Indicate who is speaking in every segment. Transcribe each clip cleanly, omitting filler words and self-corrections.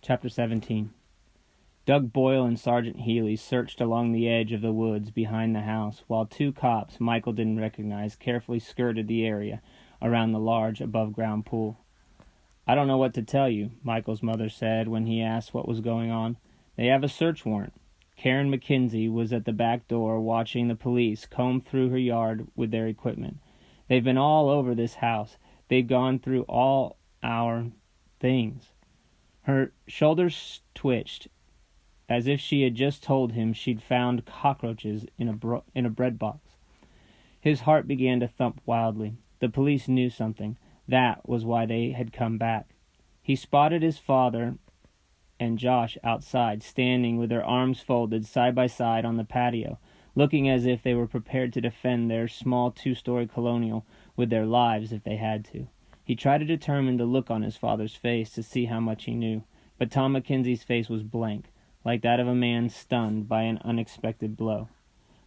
Speaker 1: Chapter 17. Doug Boyle and Sergeant Healy searched along the edge of the woods behind the house, while two cops Michael didn't recognize carefully skirted the area around the large above-ground pool. "I don't know what to tell you," Michael's mother said when he asked what was going on. "They have a search warrant." Karen McKenzie was at the back door watching the police comb through her yard with their equipment. "They've been all over this house. They've gone through all our things." Her shoulders twitched, as if she had just told him she'd found cockroaches in a bread box. His heart began to thump wildly. The police knew something. That was why they had come back. He spotted his father and Josh outside, standing with their arms folded side by side on the patio, looking as if they were prepared to defend their small two-story colonial with their lives if they had to. He tried to determine the look on his father's face to see how much he knew, but Tom McKenzie's face was blank, like that of a man stunned by an unexpected blow.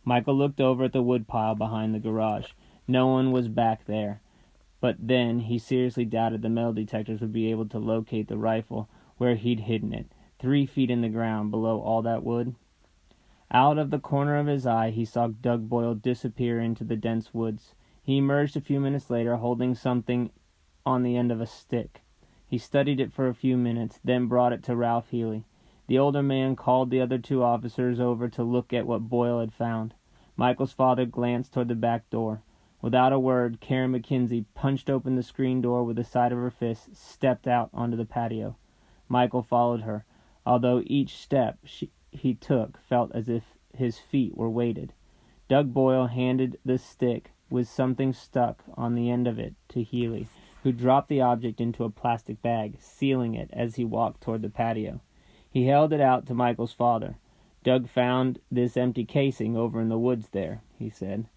Speaker 1: Michael looked over at the woodpile behind the garage. No one was back there, but then he seriously doubted the metal detectors would be able to locate the rifle where he'd hidden it, 3 feet in the ground below all that wood. Out of the corner of his eye, he saw Doug Boyle disappear into the dense woods. He emerged a few minutes later, holding something on the end of a stick. He studied it for a few minutes, then brought it to Ralph Healy. The older man called the other 2 officers over to look at what Boyle had found. Michael's father glanced toward the back door. Without a word, Karen McKenzie punched open the screen door with the side of her fist, stepped out onto the patio. Michael followed her, although each step he took felt as if his feet were weighted. Doug Boyle handed the stick with something stuck on the end of it to Healy, who dropped the object into a plastic bag, sealing it as he walked toward the patio. He held it out to Michael's father. "Doug found this empty casing over in the woods there," he said.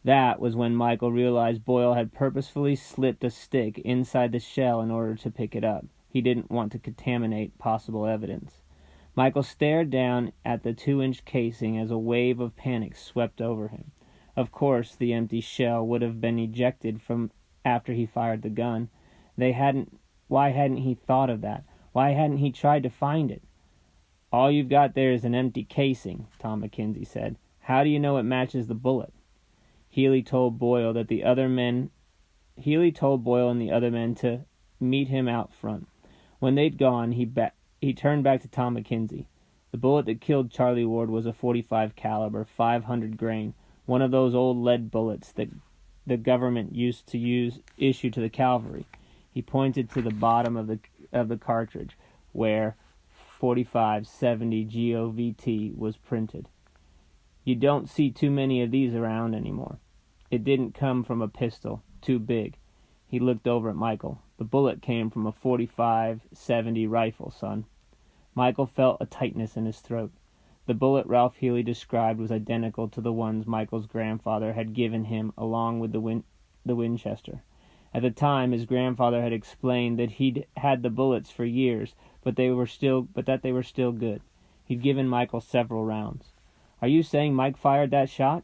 Speaker 1: That was when Michael realized Boyle had purposefully slipped a stick inside the shell in order to pick it up. He didn't want to contaminate possible evidence. Michael stared down at the 2-inch casing as a wave of panic swept over him. Of course, the empty shell would have been ejected from after he fired the gun. Why hadn't he thought of that? Why hadn't he tried to find it? "All you've got there is an empty casing," Tom McKenzie said. "How do you know it matches the bullet?" Healy told Boyle and the other men to meet him out front. When they'd gone, he turned back to Tom McKenzie. "The bullet that killed Charlie Ward was a .45 caliber, 500 grain, one of those old lead bullets that the government used to issue to the cavalry." He pointed to the bottom of the cartridge, where 4570 GOVT was printed. "You don't see too many of these around anymore. It didn't come from a pistol, too big." He looked over at Michael. "The bullet came from a 4570 rifle, son." Michael felt a tightness in his throat. The bullet Ralph Healy described was identical to the ones Michael's grandfather had given him, along with the Winchester. At the time, his grandfather had explained that he'd had the bullets for years, but that they were still good. He'd given Michael several rounds. "Are you saying Mike fired that shot?"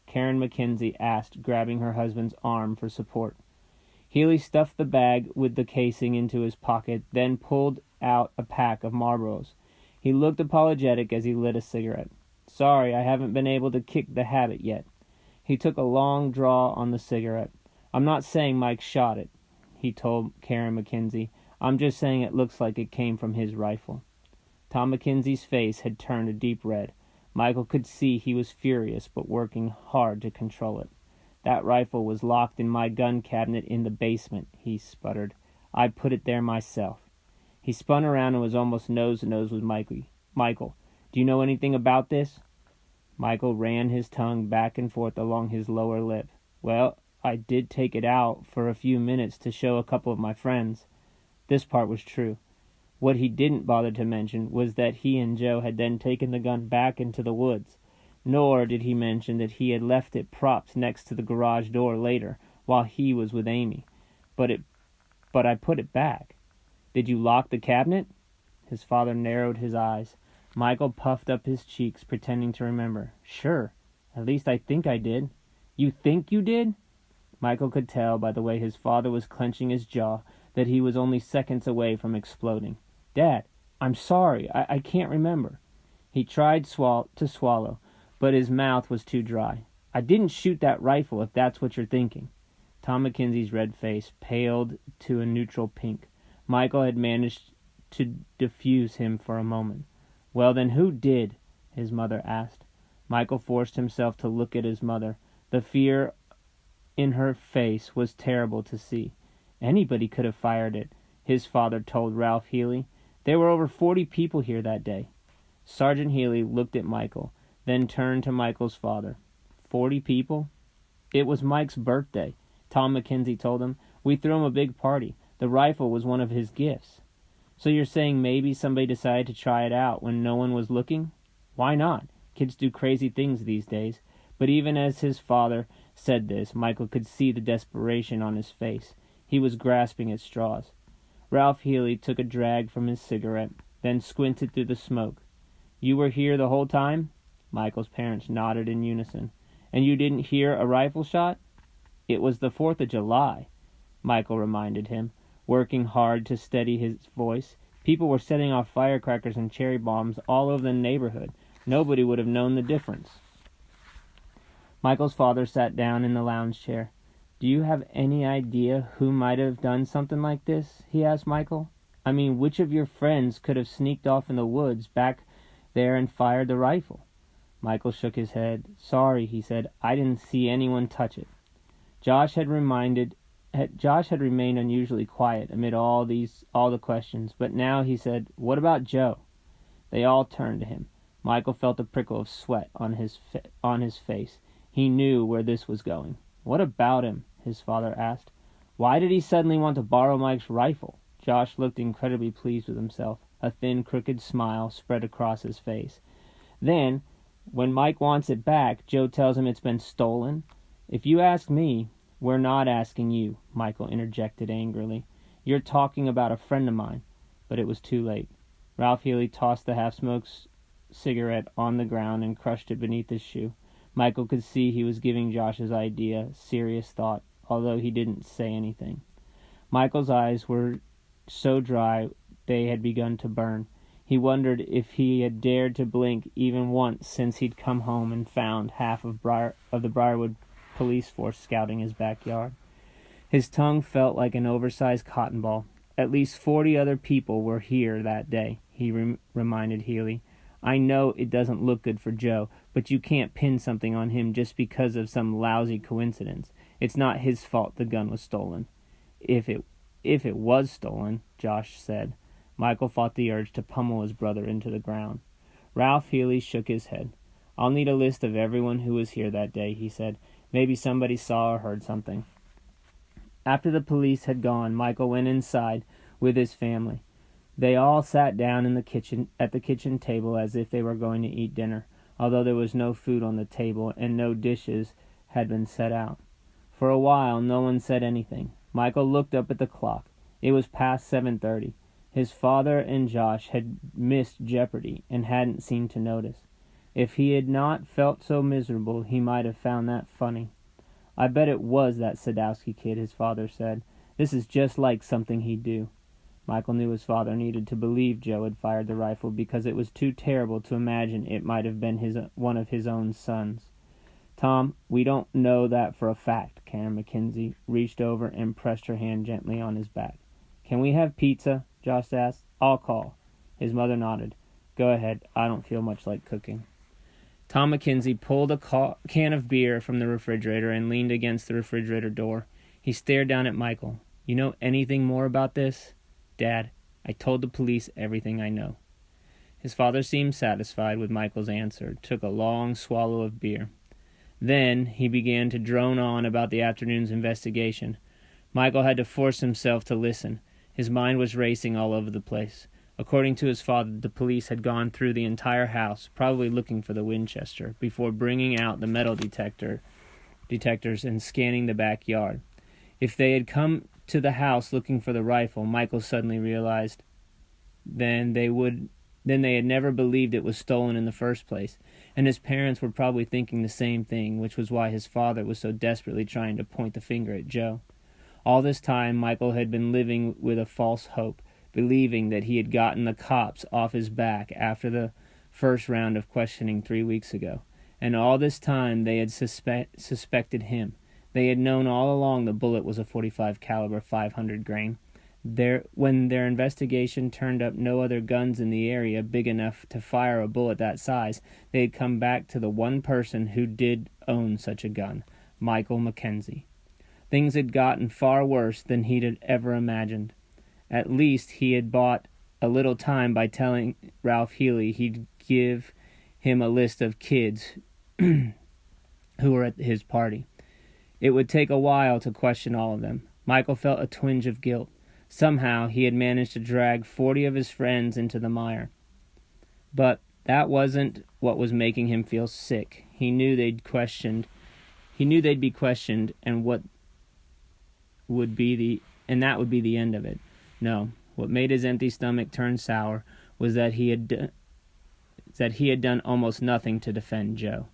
Speaker 1: Karen McKenzie asked, grabbing her husband's arm for support. Healy stuffed the bag with the casing into his pocket, then pulled out a pack of Marlboros. He looked apologetic as he lit a cigarette. "Sorry, I haven't been able to kick the habit yet." He took a long draw on the cigarette. "I'm not saying Mike shot it," he told Karen McKenzie. "I'm just saying it looks like it came from his rifle." Tom McKenzie's face had turned a deep red. Michael could see he was furious, but working hard to control it. "That rifle was locked in my gun cabinet in the basement," he sputtered. "I put it there myself." He spun around and was almost nose-to-nose with Michael. "Do you know anything about this?" Michael ran his tongue back and forth along his lower lip. "Well, I did take it out for a few minutes to show a couple of my friends." This part was true. What he didn't bother to mention was that he and Joe had then taken the gun back into the woods. Nor did he mention that he had left it propped next to the garage door later, while he was with Amy. But I put it back." "Did you lock the cabinet?" His father narrowed his eyes. Michael puffed up his cheeks, pretending to remember. "Sure. At least I think I did." "You think you did?" Michael could tell by the way his father was clenching his jaw that he was only seconds away from exploding. "Dad, I'm sorry, I can't remember. He tried to swallow, but his mouth was too dry. I didn't shoot that rifle, if that's what you're thinking. Tom Mackenzie's red face paled to a neutral pink. Michael had managed to diffuse him for a moment. Well, then who did? His mother asked. Michael forced himself to look at his mother. The fear in her face was terrible to see. Anybody could have fired it, his father told Ralph Healy. There were over 40 people here that day. Sergeant Healy looked at Michael, then turned to Michael's father. 40 people? It was Mike's birthday, Tom Mackenzie told him. We threw him a big party. The rifle was one of his gifts. So you're saying maybe somebody decided to try it out when no one was looking? Why not? Kids do crazy things these days. But even as his father said this, Michael could see the desperation on his face. He was grasping at straws. Ralph Healy took a drag from his cigarette, then squinted through the smoke. You were here the whole time? Michael's parents nodded in unison. And you didn't hear a rifle shot? It was the 4th of July, Michael reminded him, working hard to steady his voice. People were setting off firecrackers and cherry bombs all over the neighborhood. Nobody would have known the difference. Michael's father sat down in the lounge chair. Do you have any idea who might have done something like this? He asked Michael. I mean, which of your friends could have sneaked off in the woods back there and fired the rifle? Michael shook his head. Sorry, he said. I didn't see anyone touch it. Josh had remained unusually quiet amid all the questions, but now he said, What about Joe? They all turned to him. Michael felt a prickle of sweat on his face. He knew where this was going. What about him? His father asked. Why did he suddenly want to borrow Mike's rifle? Josh looked incredibly pleased with himself. A thin, crooked smile spread across his face. Then, when Mike wants it back, Joe tells him it's been stolen. If you ask me, we're not asking you, Michael interjected angrily. You're talking about a friend of mine. But it was too late. Ralph Healy tossed the half-smoked cigarette on the ground and crushed it beneath his shoe. Michael could see he was giving Josh's idea serious thought, although he didn't say anything. Michael's eyes were so dry they had begun to burn. He wondered if he had dared to blink even once since he'd come home and found half of the Briarwood police force scouting his backyard. His tongue felt like an oversized cotton ball. At least 40 other people were here that day, he reminded Healy. I know it doesn't look good for Joe, but you can't pin something on him just because of some lousy coincidence. It's not his fault the gun was stolen. If it was stolen, Josh said. Michael fought the urge to pummel his brother into the ground. Ralph Healy shook his head. I'll need a list of everyone who was here that day, he said. Maybe somebody saw or heard something. After the police had gone, Michael went inside with his family. They all sat down at the kitchen table as if they were going to eat dinner, although there was no food on the table and no dishes had been set out. For a while no one said anything. Michael looked up at the clock. It was past 7:30. His father and Josh had missed Jeopardy and hadn't seemed to notice. If he had not felt so miserable, he might have found that funny. I bet it was that Sadowski kid, his father said. This is just like something he'd do. Michael knew his father needed to believe Joe had fired the rifle because it was too terrible to imagine it might have been one of his own sons. Tom, we don't know that for a fact. Karen Mackenzie reached over and pressed her hand gently on his back. Can we have pizza? Josh asked. I'll call. His mother nodded. Go ahead. I don't feel much like cooking. Tom Mackenzie pulled a can of beer from the refrigerator and leaned against the refrigerator door. He stared down at Michael. You know anything more about this? Dad, I told the police everything I know. His father seemed satisfied with Michael's answer, took a long swallow of beer. Then he began to drone on about the afternoon's investigation. Michael had to force himself to listen. His mind was racing all over the place. According to his father, the police had gone through the entire house, probably looking for the Winchester, before bringing out the metal detectors and scanning the backyard. If they had come to the house looking for the rifle, Michael suddenly realized, then they had never believed it was stolen in the first place, and his parents were probably thinking the same thing, which was why his father was so desperately trying to point the finger at Joe. All this time, Michael had been living with a false hope, believing that he had gotten the cops off his back after the first round of questioning 3 weeks ago. And all this time they had suspected him. They had known all along the bullet was a .45 caliber 500 grain. When their investigation turned up no other guns in the area big enough to fire a bullet that size, they had come back to the one person who did own such a gun, Michael Mackenzie. Things had gotten far worse than he'd ever imagined. At least he had bought a little time by telling Ralph Healy he'd give him a list of kids who were at his party. It would take a while to question all of them. Michael felt a twinge of guilt. Somehow he had managed to drag 40 of his friends into the mire. But that wasn't what was making him feel sick. He knew they'd be questioned, and that would be the end of it. No, what made his empty stomach turn sour was that he had done almost nothing to defend Joe.